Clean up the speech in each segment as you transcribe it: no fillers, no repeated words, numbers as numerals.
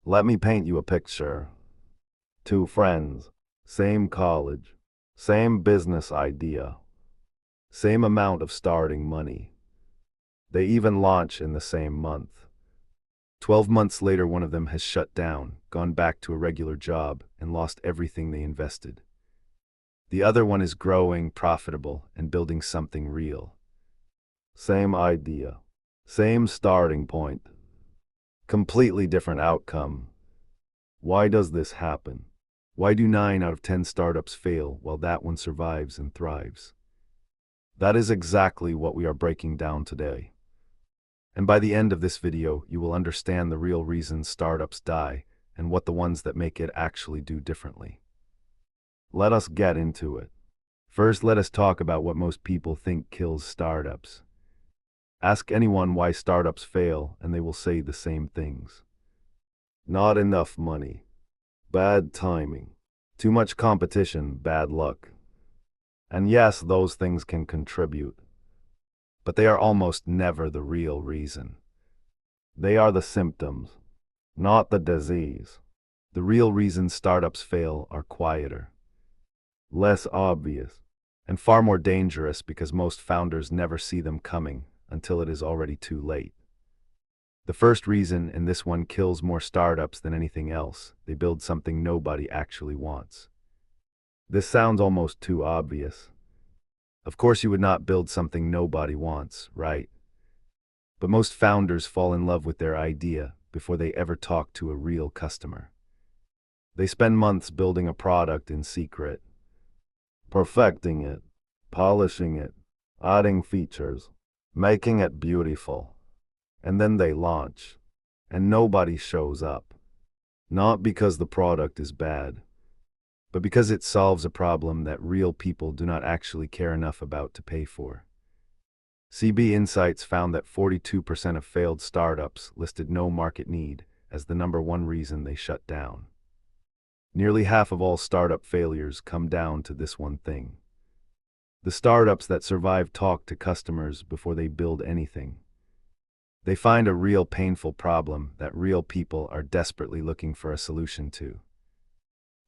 Let me paint you a picture. Two friends, same college, same business idea, same amount of starting money. They even launch in the same month. 12 months later, one of them has shut down, gone back to a regular job, and lost everything they invested. The other one is growing, profitable, and building something real. Same idea, same starting point, completely different outcome. Why does this happen? Why do 9 out of 10 startups fail while that one survives and thrives? That is exactly what we are breaking down today. And by the end of this video, you will understand the real reasons startups die and what the ones that make it actually do differently. Let us get into it. First, let us talk about what most people think kills startups. Ask anyone why startups fail, and they will say the same things. Not enough money. Bad timing. Too much competition, bad luck. And yes, those things can contribute. But they are almost never the real reason. They are the symptoms, not the disease. The real reasons startups fail are quieter, less obvious, and far more dangerous because most founders never see them coming until it is already too late. The first reason, and this one kills more startups than anything else, they build something nobody actually wants. This sounds almost too obvious. Of course you would not build something nobody wants, right? But most founders fall in love with their idea before they ever talk to a real customer. They spend months building a product in secret, perfecting it, polishing it, adding features, making it beautiful. And then they launch, and nobody shows up. Not because the product is bad, but because it solves a problem that real people do not actually care enough about to pay for. CB Insights found that 42% of failed startups listed no market need as the #1 reason they shut down. Nearly half of all startup failures come down to this one thing. The startups that survive talk to customers before they build anything. They find a real painful problem that real people are desperately looking for a solution to.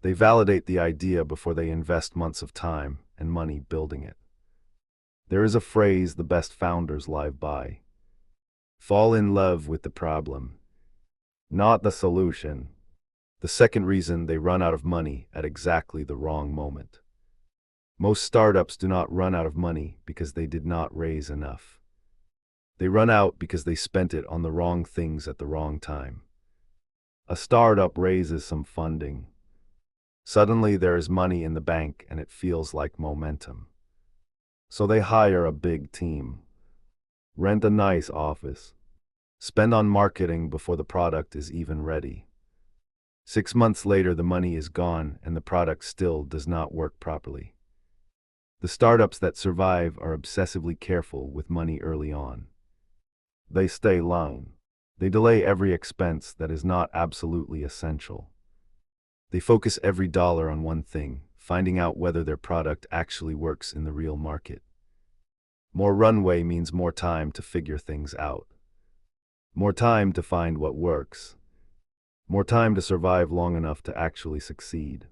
They validate the idea before they invest months of time and money building it. There is a phrase the best founders live by. Fall in love with the problem, not the solution. The second reason, they run out of money at exactly the wrong moment. Most startups do not run out of money because they did not raise enough. They run out because they spent it on the wrong things at the wrong time. A startup raises some funding. Suddenly there is money in the bank and it feels like momentum. So they hire a big team, rent a nice office, spend on marketing before the product is even ready. 6 months later, the money is gone and the product still does not work properly. The startups that survive are obsessively careful with money early on. They stay lean. They delay every expense that is not absolutely essential. They focus every dollar on one thing, finding out whether their product actually works in the real market. More runway means more time to figure things out. More time to find what works. More time to survive long enough to actually succeed.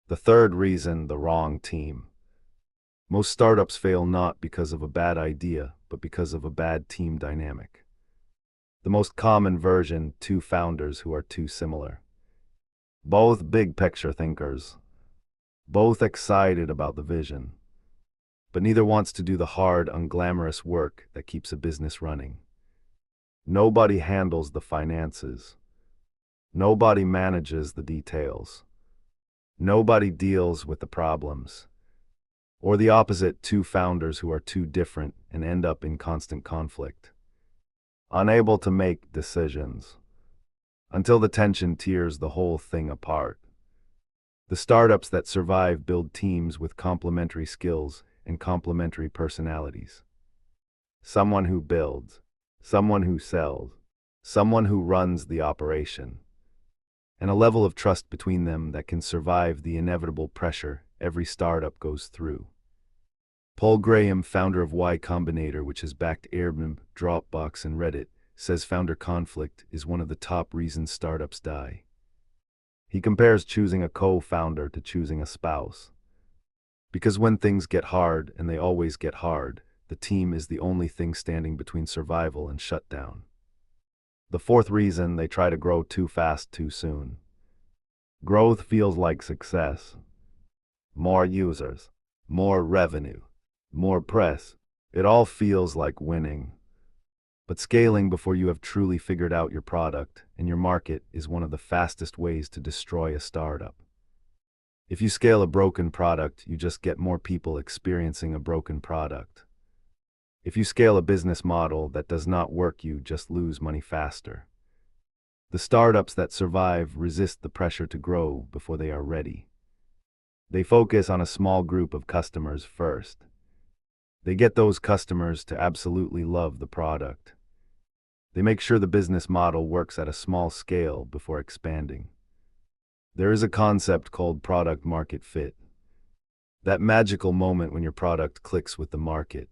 The third reason, the wrong team. Most startups fail not because of a bad idea, but because of a bad team dynamic. The most common version, two founders who are too similar. Both big picture thinkers. Both excited about the vision. But neither wants to do the hard, unglamorous work that keeps a business running. Nobody handles the finances. Nobody manages the details. Nobody deals with the problems. Or the opposite, two founders who are too different and end up in constant conflict. Unable to make decisions. Until the tension tears the whole thing apart. The startups that survive build teams with complementary skills and complementary personalities. Someone who builds, someone who sells, someone who runs the operation, and a level of trust between them that can survive the inevitable pressure every startup goes through. Paul Graham, founder of Y Combinator, which has backed Airbnb, Dropbox, and Reddit, says founder conflict is one of the top reasons startups die. He compares choosing a co-founder to choosing a spouse. Because when things get hard, and they always get hard, the team is the only thing standing between survival and shutdown. The fourth reason they try to grow too fast too soon. Growth feels like success. More users, more revenue, more press. It all feels like winning. But scaling before you have truly figured out your product and your market is one of the fastest ways to destroy a startup. If you scale a broken product, you just get more people experiencing a broken product. If you scale a business model that does not work, you just lose money faster. The startups that survive resist the pressure to grow before they are ready. They focus on a small group of customers first. They get those customers to absolutely love the product. They make sure the business model works at a small scale before expanding. There is a concept called product market fit. That magical moment when your product clicks with the market.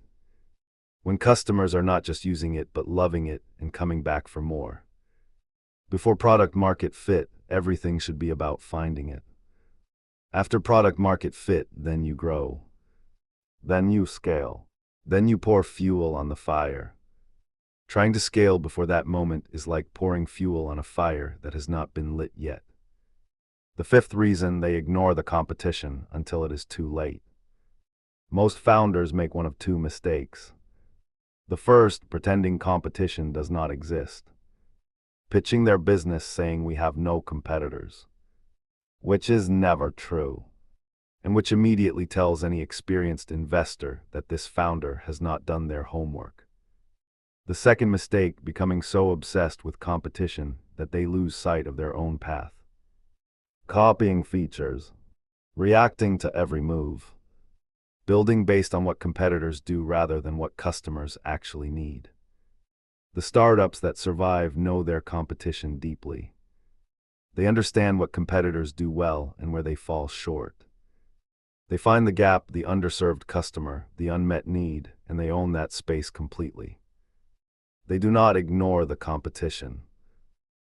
When customers are not just using it but loving it and coming back for more. Before product market fit, everything should be about finding it. After product market fit, then you grow. Then you scale. Then you pour fuel on the fire. Trying to scale before that moment is like pouring fuel on a fire that has not been lit yet. The fifth reason they ignore the competition until it is too late. Most founders make one of two mistakes. The first, pretending competition does not exist. Pitching their business saying we have no competitors. Which is never true. And which immediately tells any experienced investor that this founder has not done their homework. The second mistake, becoming so obsessed with competition that they lose sight of their own path. Copying features. Reacting to every move. Building based on what competitors do rather than what customers actually need. The startups that survive know their competition deeply. They understand what competitors do well and where they fall short. They find the gap, the underserved customer, the unmet need, and they own that space completely. They do not ignore the competition,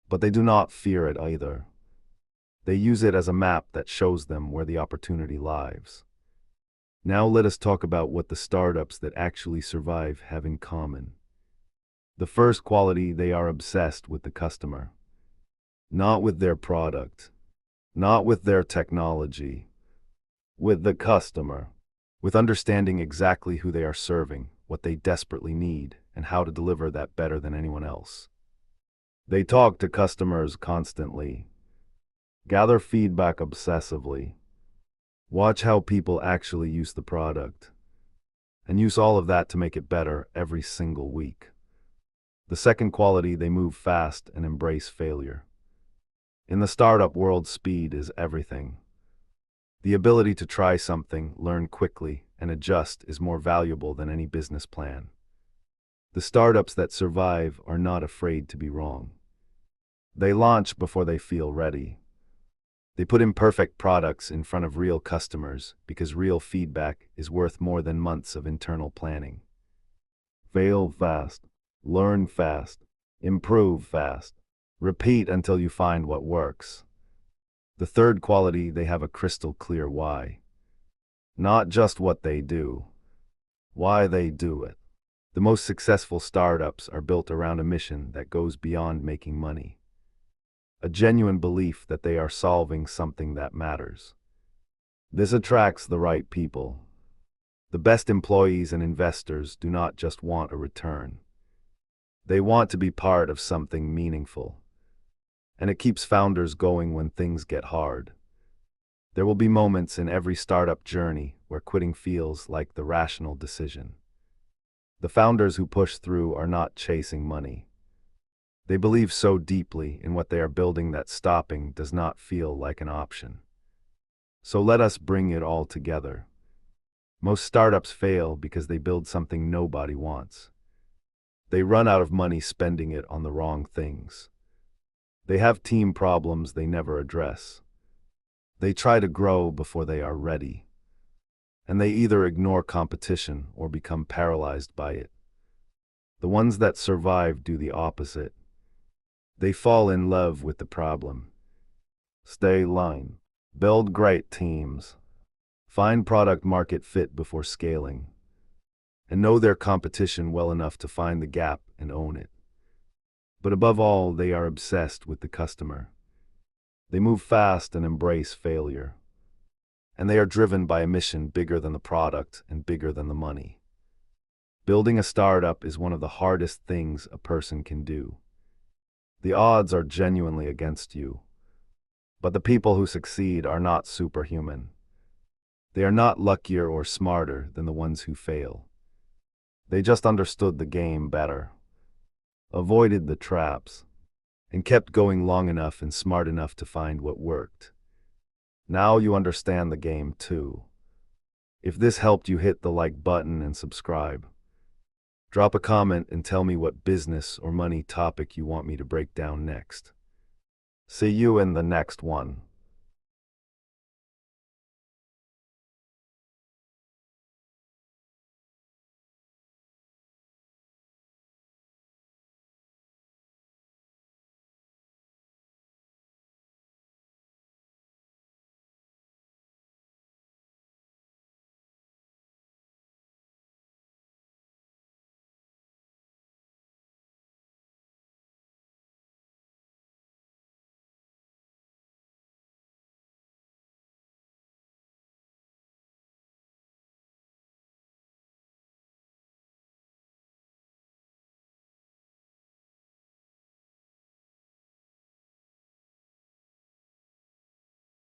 but they do not fear it either. They use it as a map that shows them where the opportunity lies. Now let us talk about what the startups that actually survive have in common. The first quality, they are obsessed with the customer. Not with their product, not with their technology, with the customer, with understanding exactly who they are serving, what they desperately need, and how to deliver that better than anyone else. They talk to customers constantly, gather feedback obsessively, watch how people actually use the product, and use all of that to make it better every single week. The second quality, they move fast and embrace failure. In the startup world, speed is everything. The ability to try something, learn quickly, and adjust is more valuable than any business plan. The startups that survive are not afraid to be wrong. They launch before they feel ready. They put imperfect products in front of real customers because real feedback is worth more than months of internal planning. Fail fast, learn fast, improve fast, repeat until you find what works. The third quality, they have a crystal clear why. Not just what they do, why they do it. The most successful startups are built around a mission that goes beyond making money. A genuine belief that they are solving something that matters. This attracts the right people. The best employees and investors do not just want a return. They want to be part of something meaningful. And it keeps founders going when things get hard. There will be moments in every startup journey where quitting feels like the rational decision. The founders who push through are not chasing money. They believe so deeply in what they are building that stopping does not feel like an option. So let us bring it all together. Most startups fail because they build something nobody wants. They run out of money spending it on the wrong things. They have team problems they never address. They try to grow before they are ready. And they either ignore competition or become paralyzed by it. The ones that survive do the opposite. They fall in love with the problem. Stay line. Build great teams. Find product market fit before scaling. And know their competition well enough to find the gap and own it. But above all, they are obsessed with the customer. They move fast and embrace failure. And they are driven by a mission bigger than the product and bigger than the money. Building a startup is one of the hardest things a person can do. The odds are genuinely against you. But the people who succeed are not superhuman. They are not luckier or smarter than the ones who fail. They just understood the game better, avoided the traps, and kept going long enough and smart enough to find what worked. Now you understand the game too. If this helped you, hit the like button and subscribe. Drop a comment and tell me what business or money topic you want me to break down next. See you in the next one.